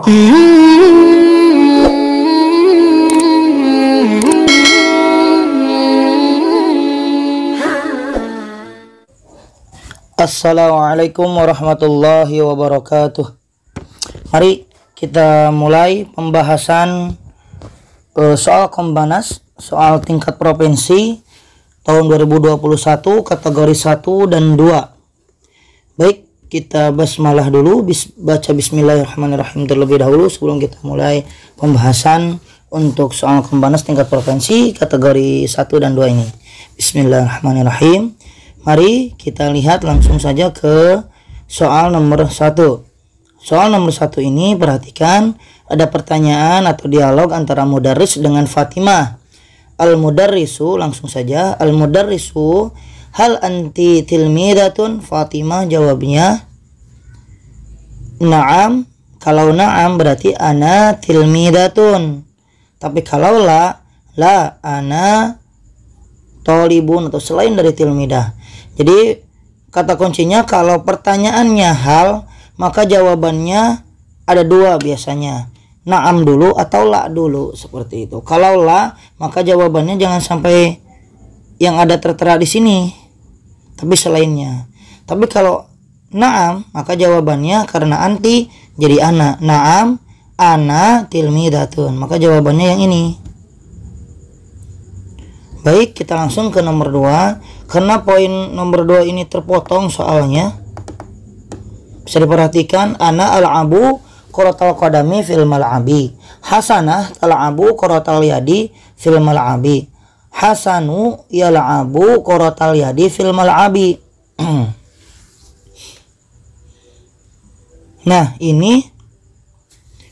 Assalamualaikum warahmatullahi wabarakatuh. Mari kita mulai pembahasan soal Kombanas, soal tingkat provinsi tahun 2021 kategori 1 dan 2. Baik, kita basmalah dulu, baca bismillahirrahmanirrahim terlebih dahulu sebelum kita mulai pembahasan untuk soal Kombanas tingkat provinsi kategori 1 dan 2 ini. Bismillahirrahmanirrahim. Mari kita lihat langsung saja ke soal nomor 1. Soal nomor 1 ini perhatikan, ada pertanyaan atau dialog antara mudarris dengan Fatimah. Al-mudarrisu, langsung saja, al-mudarrisu, hal anti tilmidatun? Fatimah jawabnya na'am. Kalau na'am berarti ana tilmidatun. Tapi kalau la ana tolibun atau selain dari tilmidah. Jadi kata kuncinya kalau pertanyaannya hal, maka jawabannya ada dua biasanya. Na'am dulu atau la dulu, seperti itu. Kalau la, maka jawabannya jangan sampai yang ada tertera di sini, tapi selainnya. Tapi kalau na'am, maka jawabannya karena anti jadi ana. Na'am ana tilmidatun, maka jawabannya yang ini. Baik, kita langsung ke nomor 2. Karena poin nomor 2 ini terpotong soalnya, bisa diperhatikan, ana al-abu quratal qadami fil mal'abi. Hasanah tal'abu quratal yadi fil mal'abi. Hasanu yal'abu quratal yadi fil mal'abi. Nah, ini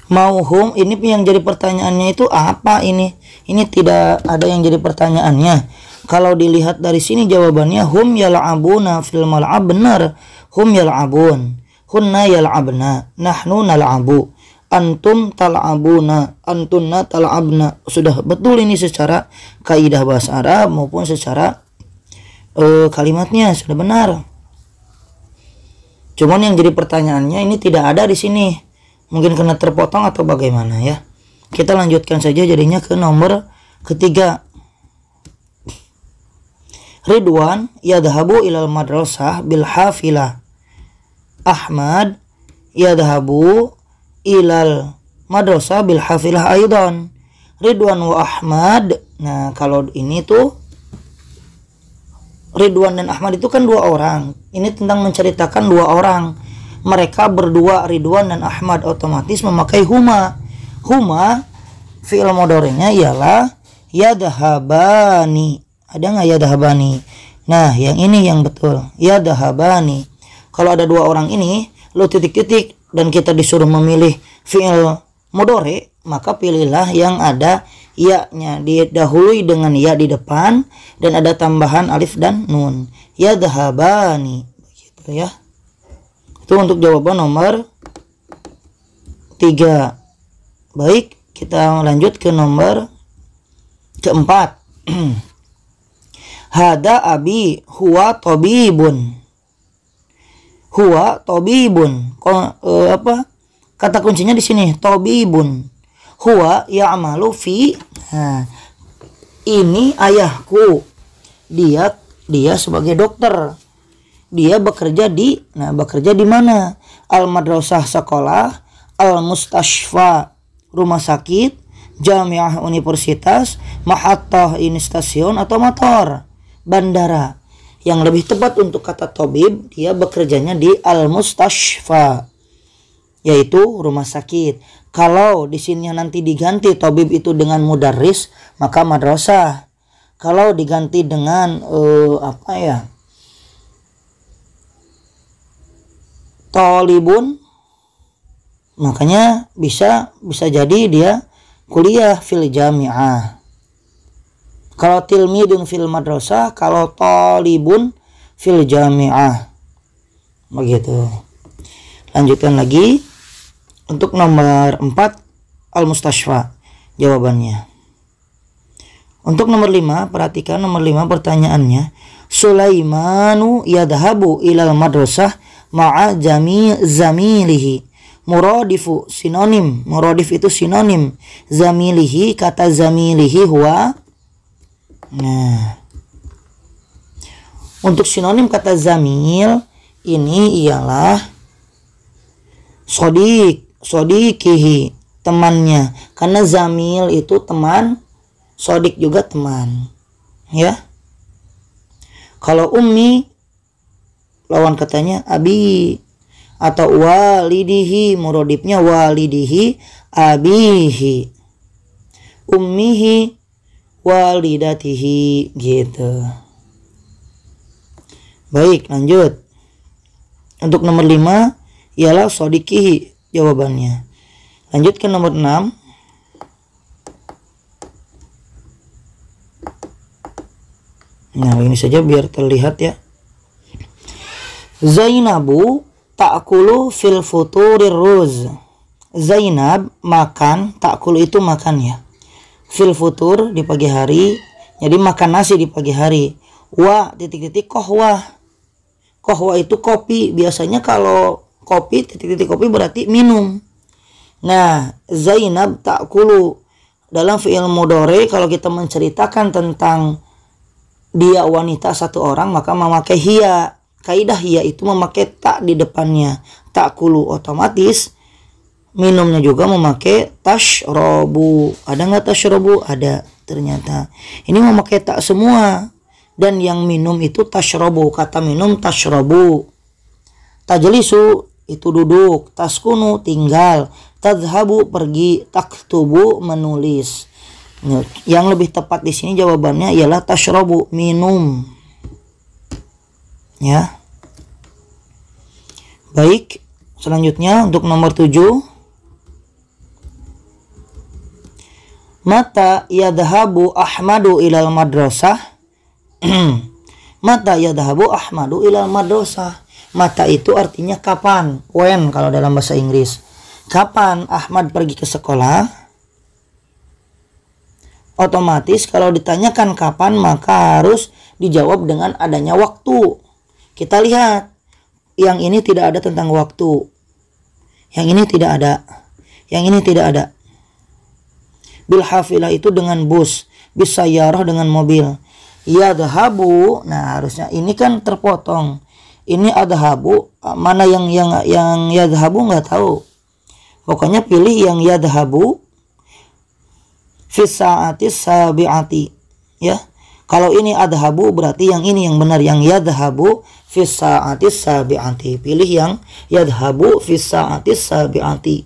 mauhum, ini yang jadi pertanyaannya itu apa ini? Ini tidak ada yang jadi pertanyaannya. Kalau dilihat dari sini jawabannya hum yal'abuna fil mal'ab, benar. Hum yal'abun, hunna yal'abna, nahnu nal'abu, antum tal'abuna, antunna tal'abna. Sudah betul ini secara kaidah bahasa Arab maupun secara kalimatnya sudah benar. Cuman yang jadi pertanyaannya ini tidak ada di sini. Mungkin karena terpotong atau bagaimana ya. Kita lanjutkan saja jadinya ke nomor ketiga. Ridwan yadhabu ilal madrasah bil hafilah. Ahmad yadhabu ilal madrasah bil hafilah aidan. Ridwan wa Ahmad. Nah, kalau ini tuh Ridwan dan Ahmad itu kan dua orang. Ini tentang menceritakan dua orang. Mereka berdua, Ridwan dan Ahmad, otomatis memakai huma. Huma fi'il mudhari'nya ialah yadhabani. Ada nggak yadhabani? Nah, yang ini yang betul, yadhabani. Kalau ada dua orang ini, lo titik-titik dan kita disuruh memilih fi'il mudhari', maka pilihlah yang ada ya-nya, didahului dengan ya di depan dan ada tambahan alif dan nun. Yadhabani, begitu ya. Itu untuk jawaban nomor 3. Baik, kita lanjut ke nomor keempat. Hada abi huwa tabibun. Huwa tabibun. Kata kuncinya di sini tabibun. Huwa ya'malu fi. Nah, ini ayahku. Dia sebagai dokter. Dia bekerja di mana? Al-madrasah sekolah, al-mustashfa rumah sakit, jamiah universitas, mahattah ini stasiun atau motor, bandara. Yang lebih tepat untuk kata tabib, dia bekerjanya di al-mustashfa, yaitu rumah sakit. Kalau di sini nanti diganti tabib itu dengan mudarris, maka madrasah. Kalau diganti dengan talibun, makanya bisa jadi dia kuliah fil jami'ah. Kalau tilmidun fil madrasah, kalau talibun fil jami'ah. Begitu. Lanjutkan lagi. Untuk nomor 4 al-mustashfa jawabannya. Untuk nomor 5, perhatikan nomor 5 pertanyaannya. Sulaimanu yadhabu ilal madrasah ma'a zamilihi Muradifu sinonim. Muradif itu sinonim. Zamilihi, kata zamilihi huwa. Nah, untuk sinonim kata zamil ini ialah sodikihi, temannya. Karena zamil itu teman, sodik juga teman. Ya. Kalau ummi, lawan katanya abi. Atau walidihi, muradifnya walidihi, abihi, ummihi, walidatihi, gitu. Baik, lanjut. Untuk nomor 5 ialah sodikihi jawabannya. Lanjut ke nomor 6. Nah, ini saja biar terlihat ya. Zainabu ta'kulu fil futurir ruz. Zainab makan, ta'kulu itu makan ya. Fil futur di pagi hari, jadi makan nasi di pagi hari. Wa titik-titik kohwah. Kohwah itu kopi. Biasanya kalau kopi titik-titik kopi berarti minum. Nah, Zainab ta'kulu dalam fi'il mudhari kalau kita menceritakan tentang dia wanita satu orang maka memakai hiya. Kaidah hiya itu memakai tak di depannya. Ta'kulu otomatis minumnya juga memakai tashrobu. Ada nggak tashrobu? Ada ternyata. Ini memakai tak semua. Dan yang minum itu tashrobu. Kata minum tashrobu. Tajlisu itu duduk. Taskunu tinggal. Tadhabu pergi. Taktubu menulis. Yang lebih tepat di sini jawabannya ialah tashrobu, minum. Ya. Baik, selanjutnya untuk nomor 7. Mata yadhabu Ahmadu ilal madrasah. Mata yadhabu Ahmadu ilal madrasah. Mata itu artinya kapan, when kalau dalam bahasa Inggris. Kapan Ahmad pergi ke sekolah? Otomatis kalau ditanyakan kapan maka harus dijawab dengan adanya waktu. Kita lihat, yang ini tidak ada tentang waktu. Yang ini tidak ada. Yang ini tidak ada. Bil hafilah itu dengan bus. Bis sayyarah dengan mobil. Yadhabu, nah harusnya ini kan terpotong. Ini adhabu, mana yang yadhabu nggak tahu. Pokoknya pilih yang yadhabu fis sa'atis sabi'ati. Ya. Kalau ini adhabu berarti yang ini yang benar, yang yadhabu fis sa'atis sabi'ati. Pilih yang yadhabu fis sa'atis sabi'ati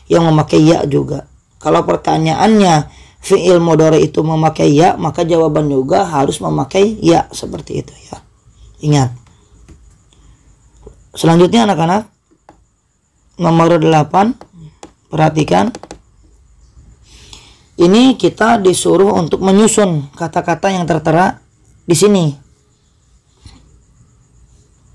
yang memakai ya juga. Kalau pertanyaannya fi'il mudhari itu memakai ya, maka jawaban juga harus memakai ya seperti itu ya. Ingat. Selanjutnya anak-anak nomor 8, perhatikan. Ini kita disuruh untuk menyusun kata-kata yang tertera di sini.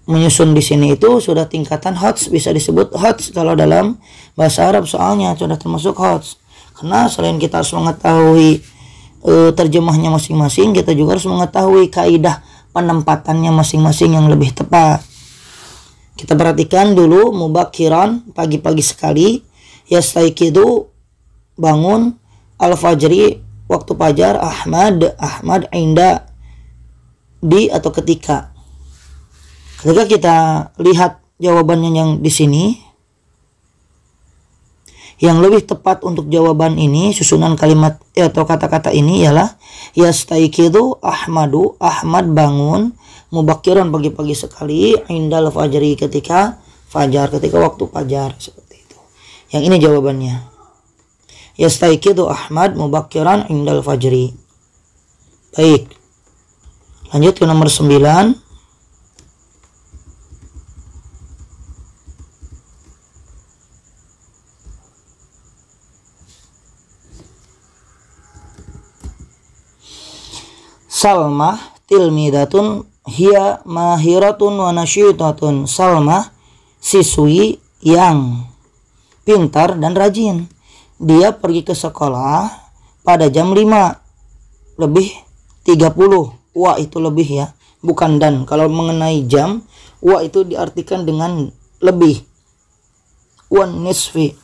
Menyusun di sini itu sudah tingkatan HOTS, bisa disebut HOTS kalau dalam bahasa Arab, soalnya sudah termasuk HOTS. Karena selain kita harus mengetahui terjemahnya masing-masing, kita juga harus mengetahui kaidah penempatannya masing-masing yang lebih tepat. Kita perhatikan dulu mubakiran, pagi-pagi sekali. Yastaiqidu, bangun. Al-fajri, waktu fajar. Ahmad inda, di atau ketika. Ketika kita lihat jawabannya yang di sini, yang lebih tepat untuk jawaban ini, susunan kalimat atau kata-kata ini ialah yastaiqidu Ahmadu, Ahmad bangun, mubakiran pagi-pagi sekali, indal fajri ketika fajar, ketika waktu fajar, seperti itu. Yang ini jawabannya. Yastaiqidu Ahmad mubakiran indal fajri. Baik. Lanjut ke nomor 9. Salmah tilmidatun hiya mahiratun wa nasyitatun. Salmah siswi yang pintar dan rajin. Dia pergi ke sekolah pada jam 5 lebih 30. Wa itu lebih ya, bukan dan. Kalau mengenai jam, wa itu diartikan dengan lebih. wan nisfi.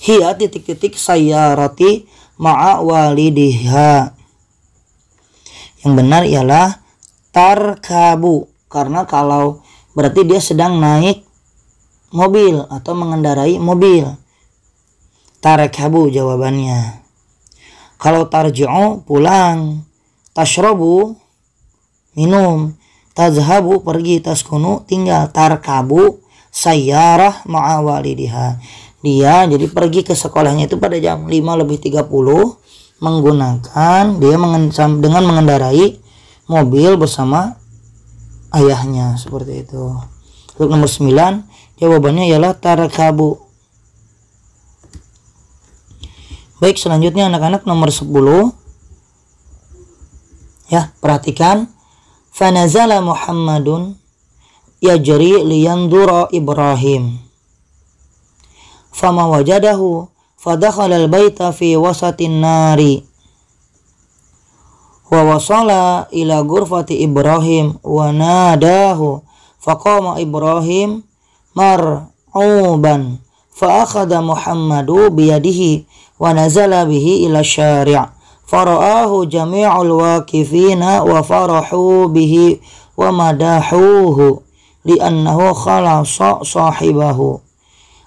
Hiya titik-titik sayyarati ma'a walidiha. Yang benar ialah tarkabu, karena kalau berarti dia sedang naik mobil atau mengendarai mobil. Tarkabu jawabannya. Kalau tarji'u pulang, tashrabu minum, tazhabu pergi, taskunu tinggal, tarkabu sayyarah ma'a walidiha. Dia jadi pergi ke sekolahnya itu pada jam 5:30 menggunakan dengan mengendarai mobil bersama ayahnya, seperti itu. Untuk nomor 9 jawabannya ialah tarkabu. Baik, selanjutnya anak-anak nomor 10. Ya, perhatikan. Fanazala Muhammadun yajri liyandura Ibrahim. Fama wajadahu fadakhala al-baita fi wasatin nari. Wa wasala ila ghurfati Ibrahim wa nadahu faqama Ibrahim mar'uban fa akhadha Muhammadu biyadihi wa nazala bihi ila syari' fara'ahu jami'ul waqifina wa farahu bihi wa madahuhu li'annahu khalasa sahibahu.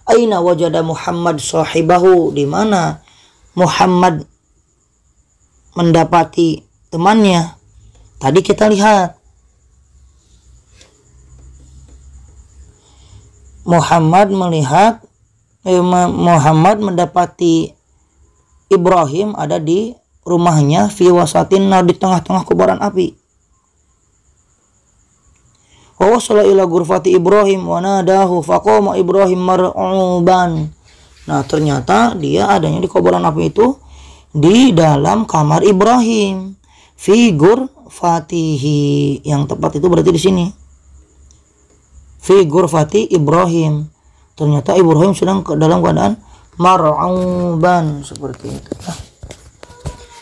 Aina wajada Muhammad sahibahu, di mana Muhammad mendapati temannya? Tadi kita lihat Muhammad mendapati Ibrahim ada di rumahnya fi wasatin nar, di tengah-tengah kobaran api. Wa wasala ila ghurfati Ibrahim wa nadahu faqama Ibrahim mar'uban. Nah, ternyata dia adanya di kobaran api itu di dalam kamar Ibrahim. Fi ghurfatihi, yang tepat itu berarti di sini. Fi ghurfati Ibrahim. Ternyata Ibrahim sedang dalam keadaan mar'uban, seperti itu. Nah,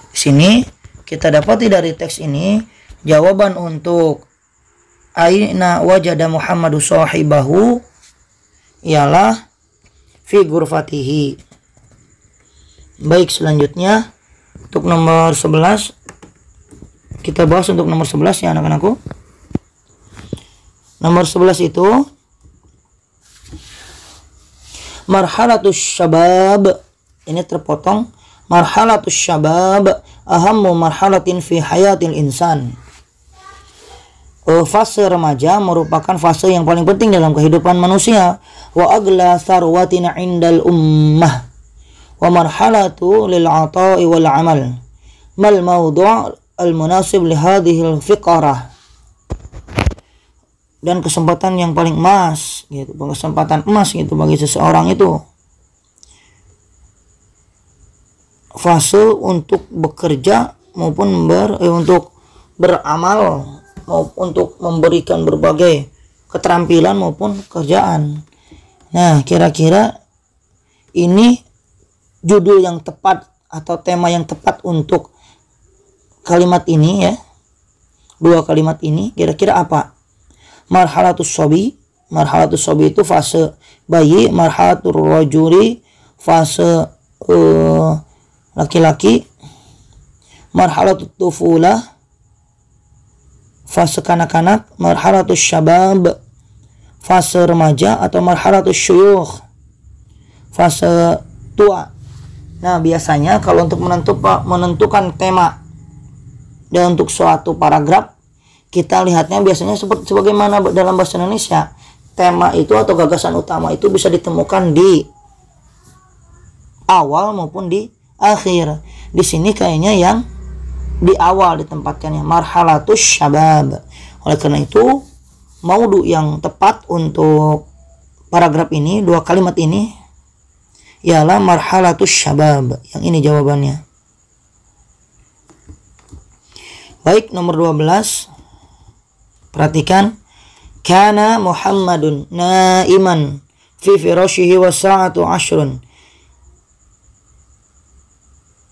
di sini kita dapati dari teks ini jawaban untuk aina wajada Muhammadu sahibahu ialah fi ghurfatihi. Baik, selanjutnya untuk nomor 11 kita bahas untuk nomor 11 ya anak-anakku. Nomor 11 itu marhalatus syabab. Ini terpotong. Marhalatus syabab ahammu marhalatin fi hayatil insan. Fase remaja merupakan fase yang paling penting dalam kehidupan manusia. Wa agla sarwatina indal ummah. Wa marhalatu lil ata'i wal amal. Mal mawdu' al munasib li hadhil fiqarah. Dan kesempatan yang paling emas gitu, kesempatan emas gitu bagi seseorang itu fase untuk bekerja maupun untuk beramal, untuk memberikan berbagai keterampilan maupun pekerjaan. Nah, kira-kira ini judul yang tepat atau tema yang tepat untuk kalimat ini ya. Dua kalimat ini kira-kira apa? Marhalatus sobi. Marhalatus sobi itu fase bayi. Marhalatul rajuli fase laki-laki. Marhalatul tufulah fase kanak-kanak. Marhalatus syabab fase remaja, atau marhalatus syuyukh fase tua. Nah, biasanya kalau untuk menentukan tema dan untuk suatu paragraf, kita lihatnya biasanya sebagaimana dalam bahasa Indonesia, tema itu atau gagasan utama itu bisa ditemukan di awal maupun di akhir. Di sini kayaknya yang di awal ditempatkannya, marhalatus syabab. Oleh karena itu, maudu yang tepat untuk paragraf ini, dua kalimat ini, ialah marhalatus syabab. Yang ini jawabannya. Baik, nomor 12. Perhatikan. Kana Muhammadun naiman fi firashihi wa sa'atu 'ashrun.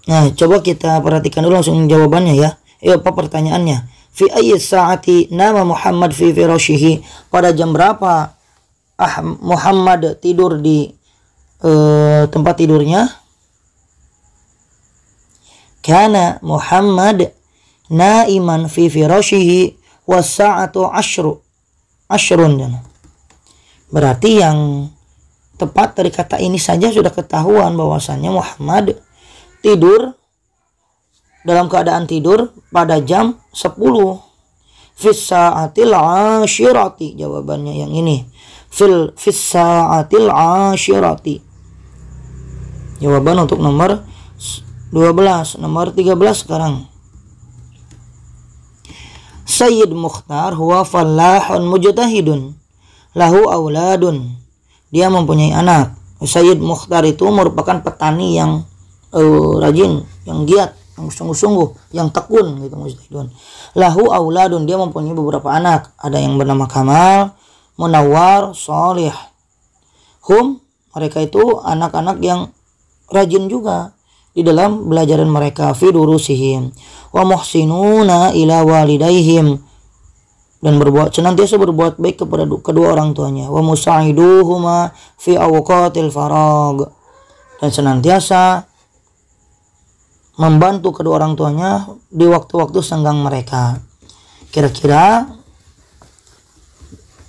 Nah, coba kita perhatikan dulu langsung jawabannya ya. Apa pertanyaannya? Fi ayyi sa'ati nama Muhammad fi firashihi? Pada jam berapa Muhammad tidur di tempat tidurnya, kana Muhammad naiman fi firashihi was-sa'atu ashrun. Berarti yang tepat dari kata ini saja sudah ketahuan bahwasannya Muhammad tidur dalam keadaan tidur pada jam 10. Fis sa'atil ashirati, jawabannya yang ini. Fis sa'atil ashirati. Jawaban untuk nomor 12. Nomor 13 sekarang. Sayyid Mukhtar huwa fallahun mujtahidun lahu auladun. Dia mempunyai anak. Sayyid Mukhtar itu merupakan petani yang rajin, yang giat, yang sungguh-sungguh, yang tekun gitu, mujtahidun. Lahu auladun, dia mempunyai beberapa anak. Ada yang bernama Kamal, Munawwar, Sholih. Mereka itu anak-anak yang rajin juga di dalam belajaran mereka, fi durusihim wa muhsinuna ila walidaihim, dan senantiasa berbuat baik kepada kedua orang tuanya, wa musaiduhuma fi awqatil farag, dan senantiasa membantu kedua orang tuanya di waktu-waktu senggang mereka. Kira-kira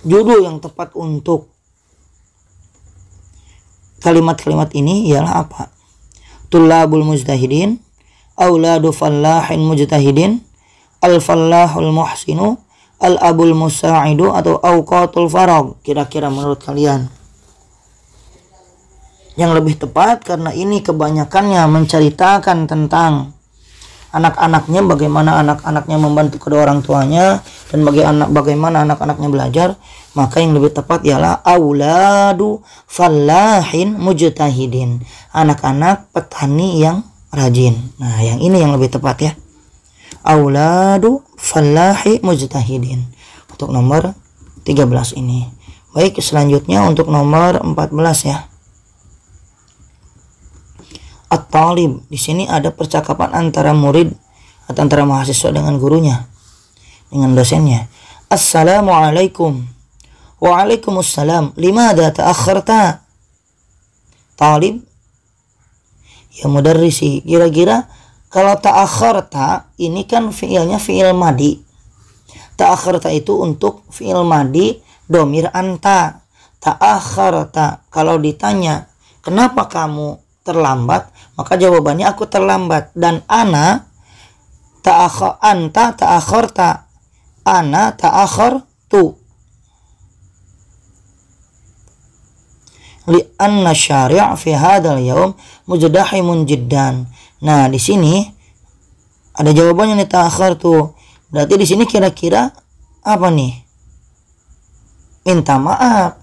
judul yang tepat untuk kalimat-kalimat ini ialah apa? Tullabul mujtahidin, auladu fallahin mujtahidin, al-fallahul muhsinu, al-abul musa'idu, atau awqatul farag. Kira-kira menurut kalian yang lebih tepat, karena ini kebanyakannya menceritakan tentang anak-anaknya, bagaimana anak-anaknya membantu kedua orang tuanya, dan bagaimana anak-anaknya belajar. Maka yang lebih tepat ialah auladu fallahin mujtahidin, anak-anak petani yang rajin. Nah, yang ini yang lebih tepat ya. Auladu fallahi mujtahidin untuk nomor 13 ini. Baik, selanjutnya untuk nomor 14 ya. At-talib. Di sini ada percakapan antara murid atau antara mahasiswa dengan gurunya, dengan dosennya. Assalamualaikum. Waalaikumsalam. Limadha ta'akharta? Talib, ya mudarrisi, kira-kira kalau ta'akharta ini kan fiilnya fiil madi. Ta'akharta itu untuk fiil madi domir anta. Ta'akharta, kalau ditanya kenapa kamu terlambat, maka jawabannya aku terlambat. Dan anta ta'akharta, ana ta'akhartu. Li'anna syari' fi hadzal yaum mujdahimun jiddan. Nah, di sini ada jawabannya nih, ta'akhartu. Berarti di sini kira-kira apa nih? Minta maaf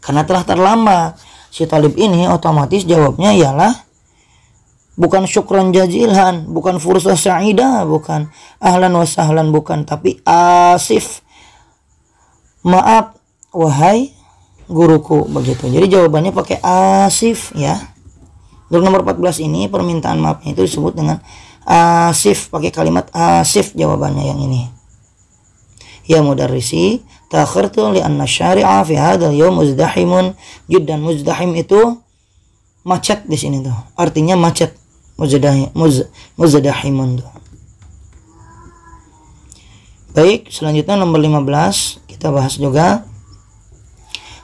karena telah terlambat. Si talib ini otomatis jawabnya ialah bukan syukran jazilan, bukan fursah sa'idah, bukan ahlan wa sahlan, bukan, tapi asif, maaf wahai guruku, begitu. Jadi jawabannya pakai asif ya. Untuk nomor 14 ini permintaan maafnya itu disebut dengan asif, pakai kalimat asif jawabannya yang ini. Ya mudarrisi, ta'akhartu li'anna syari'a fi hadzal yawm muzdahimun jiddan. Muzdahim itu macet di sini tuh. Artinya macet. Muzdahimun tuh. Baik, selanjutnya nomor 15 kita bahas juga.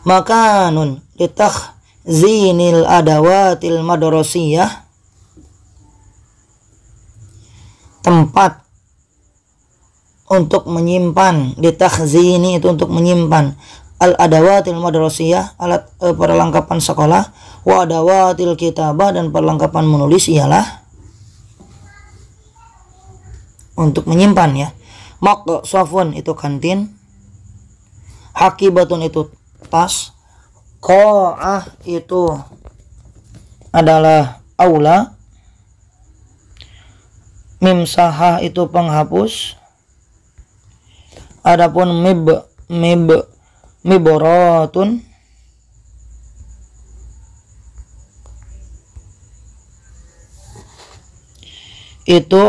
Makanun litakhzinil adawatil madrasiyah, tempat untuk menyimpan, litakhzini itu untuk menyimpan, al adawatil madrasiyah alat perlengkapan sekolah, wa adawatil kitabah dan perlengkapan menulis ialah untuk menyimpan ya. Maqsafun itu kantin, hakibatun itu tas, qa'ah itu adalah aula, mimsahah itu penghapus, adapun miboratun itu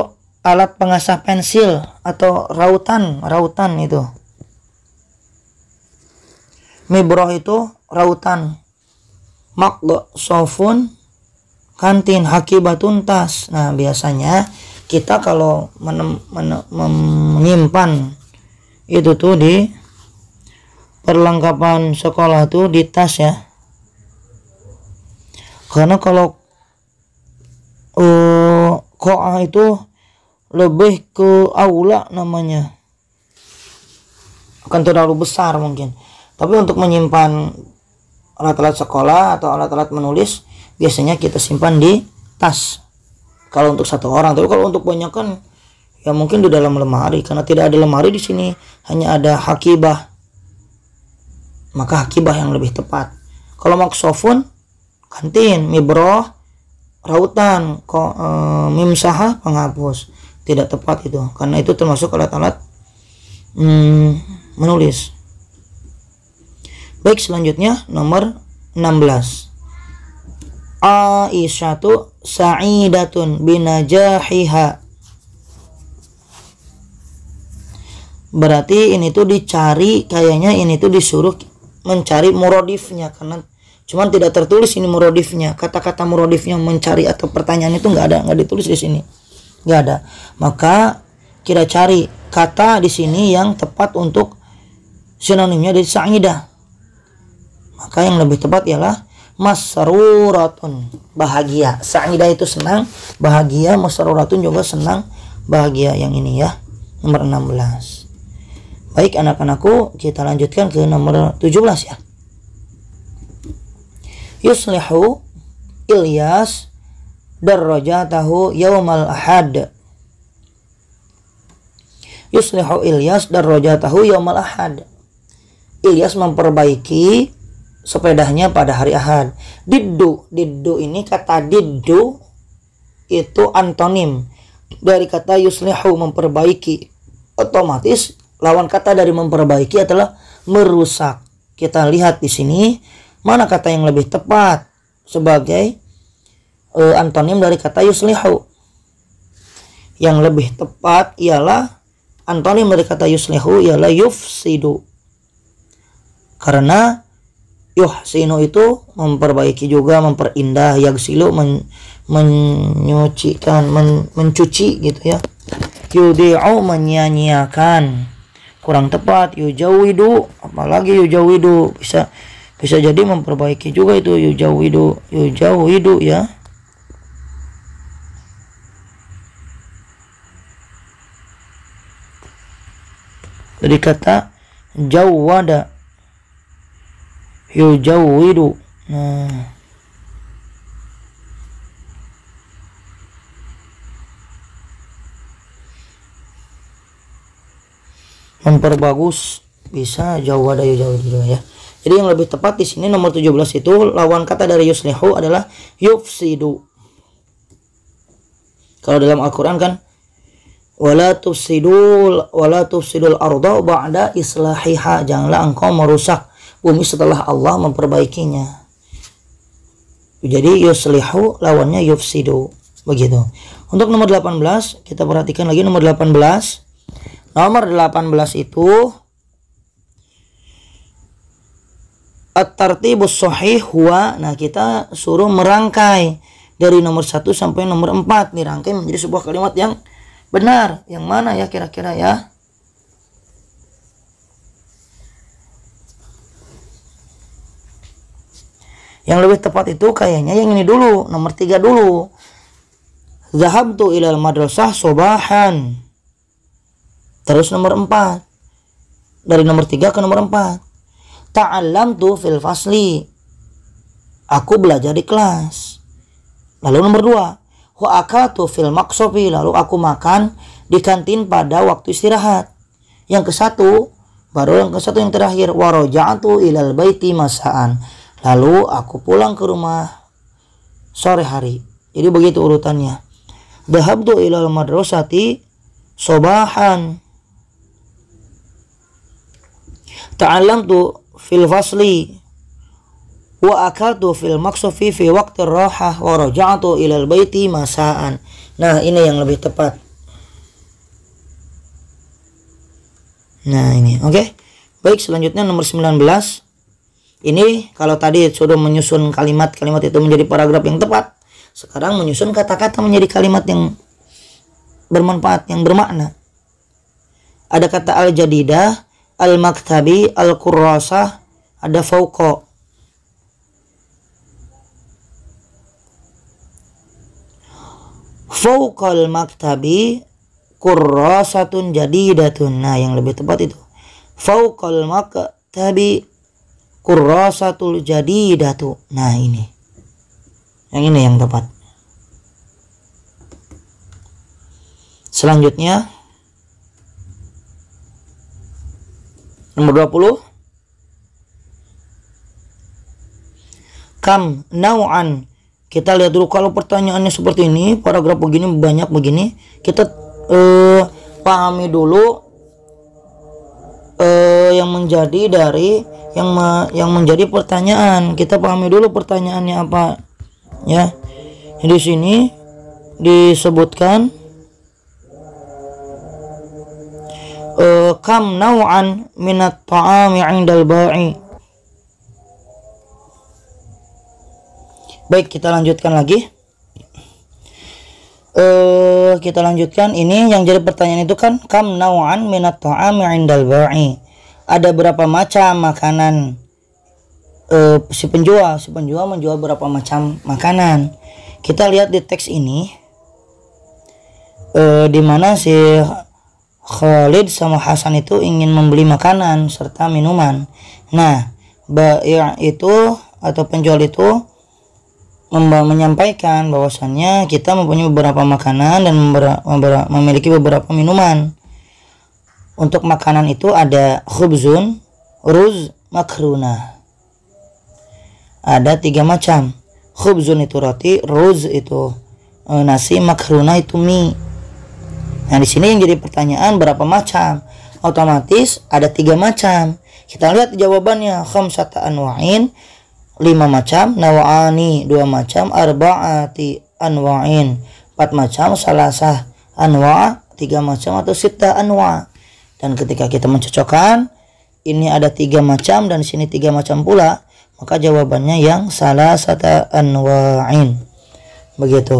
alat pengasah pensil atau rautan itu. Mibroh itu rautan. Maqdo sofun kantin, hakibatun tas. Nah biasanya kita kalau menyimpan itu tuh di perlengkapan sekolah tuh di tas ya. Karena kalau koa itu lebih ke aula namanya, akan terlalu besar mungkin. Tapi untuk menyimpan alat-alat sekolah atau alat-alat menulis biasanya kita simpan di tas kalau untuk satu orang. Tapi kalau untuk banyak kan ya mungkin di dalam lemari, karena tidak ada lemari di sini, hanya ada hakibah, maka hakibah yang lebih tepat. Kalau maksofun kantin, mibroh rautan, mimsahah penghapus, tidak tepat itu, karena itu termasuk alat-alat menulis. Baik, selanjutnya nomor 16. Aisyatu sa'idatun binajahiha. Berarti ini tuh dicari, kayaknya ini tuh disuruh mencari murodifnya, karena cuman tidak tertulis ini murodifnya. Kata-kata murodifnya mencari atau pertanyaan itu nggak ditulis di sini, nggak ada. Maka kita cari kata di sini yang tepat untuk sinonimnya dari sa'idah. Maka yang lebih tepat ialah masruratun, bahagia. Sa'idah itu senang, bahagia. Masruratun juga senang, bahagia. Yang ini ya, nomor 16. Baik anak-anakku, kita lanjutkan ke nomor 17 ya. Yuslihu Ilyas darrajatahu yaumal ahad. Yuslihu Ilyas darrajatahu yaumal ahad. Ilyas memperbaiki sepedanya pada hari Ahad. Diddu ini, kata diddu itu antonim dari kata yuslihu, memperbaiki. Otomatis lawan kata dari memperbaiki adalah merusak. Kita lihat di sini mana kata yang lebih tepat sebagai antonim dari kata yuslihu. Yang lebih tepat ialah antonim dari kata yuslihu ialah yufsidu. Karena yuhsinu itu memperbaiki juga, memperindah. Yagsilu menyucikan, mencuci gitu ya. Yudi'u menyia-nyiakan, kurang tepat. Yujawidu, apalagi yujawidu, bisa jadi memperbaiki juga itu. Yujawidu ya. Dari kata jawwada, yujawidu. Nah, memperbagus bisa jawwada, yujawidu ya. Jadi yang lebih tepat di sini nomor 17 itu lawan kata dari yuslihu adalah yufsidu. Kalau dalam Al-Qur'an kan wala tufsidul arda ba'da islahiha, janganlah engkau merusak bumi setelah Allah memperbaikinya. Jadi yuslihu lawannya yufsidu, begitu. Untuk nomor 18 kita perhatikan lagi nomor 18. Nomor 18 itu at-tartibus shahih huwa. Nah, kita suruh merangkai dari nomor 1 sampai nomor 4, dirangkai menjadi sebuah kalimat yang benar. Yang mana ya kira-kira ya? Yang lebih tepat itu kayaknya yang ini dulu, nomor 3 dulu. Zahabtu ilal madrasah sobahan. Terus nomor 4. Dari nomor 3 ke nomor 4. Ta'allamtu fil fasli. Aku belajar di kelas. Lalu nomor 2. Wa akatu fil maqsofi. Lalu aku makan di kantin pada waktu istirahat. Yang ke-1, baru yang ke-1 yang terakhir. Wa raja'tu ilal baiti masaan. Lalu aku pulang ke rumah sore hari. Jadi begitu urutannya. Dhahabtu ilal madrasati sobahan. Ta'allamtu fil fasli. Wa akaltu fil maqsofi fi waqti rahah. Wa raja'tu ilal baiti masaan. Nah, ini yang lebih tepat. Nah, ini. Oke. Baik, selanjutnya nomor 19. Ini kalau tadi sudah menyusun kalimat-kalimat itu menjadi paragraf yang tepat, sekarang menyusun kata-kata menjadi kalimat yang bermanfaat, yang bermakna. Ada kata al-jadidah, al-maktabi, al-kurrasah, ada fauqa. Fauqal maktabi kurrasatun jadidatun. Nah, yang lebih tepat itu. Fauqal maktabi kurrasatul jadidatu. Nah, ini. Yang ini yang tepat. Selanjutnya nomor 20. Kam nau'an. Kita lihat dulu, kalau pertanyaannya seperti ini, paragraf begini, banyak begini, kita pahami dulu yang menjadi dari yang menjadi pertanyaan. Kita pahami dulu pertanyaannya apa, ya. Di sini disebutkan kam nau'an minat ta'ami 'indal ba'i. Baik, kita lanjutkan lagi. Kita lanjutkan. Ini yang jadi pertanyaan itu kan, kam nau'an minat ta'ami 'indal ba'i. Ada berapa macam makanan si penjual menjual berapa macam makanan. Kita lihat di teks ini, di mana si Khalid sama Hasan itu ingin membeli makanan serta minuman. Nah, bai' itu atau penjual itu menyampaikan bahwasannya kita mempunyai beberapa makanan dan memiliki beberapa minuman. Untuk makanan itu ada khubzun, ruz, makruna. Ada 3 macam. Khubzun itu roti, ruz itu nasi, makruna itu mie. Nah, di sini yang jadi pertanyaan berapa macam? Otomatis ada 3 macam. Kita lihat jawabannya. Khamsata anwa'in, 5 macam, nawa'ani 2 macam, arba'ati anwa'in 4 macam, salasah anwa' 3 macam, atau sittah anwa'. Dan ketika kita mencocokkan, ini ada 3 macam dan di sini 3 macam pula, maka jawabannya yang salasata anwa'in. Begitu.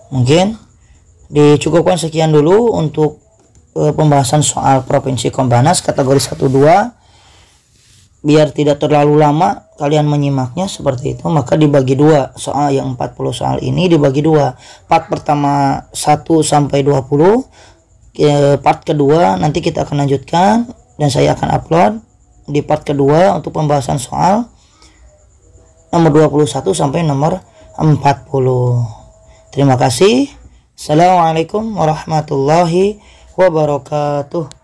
Mungkin dicukupkan sekian dulu untuk pembahasan soal Provinsi Kombanas kategori 1-2. Biar tidak terlalu lama kalian menyimaknya seperti itu, maka dibagi 2. Soal yang 40 soal ini dibagi 2. Part pertama 1 sampai 20. Part kedua nanti kita akan lanjutkan dan saya akan upload di part kedua untuk pembahasan soal nomor 21 sampai nomor 40. Terima kasih. Assalamualaikum warahmatullahi wabarakatuh.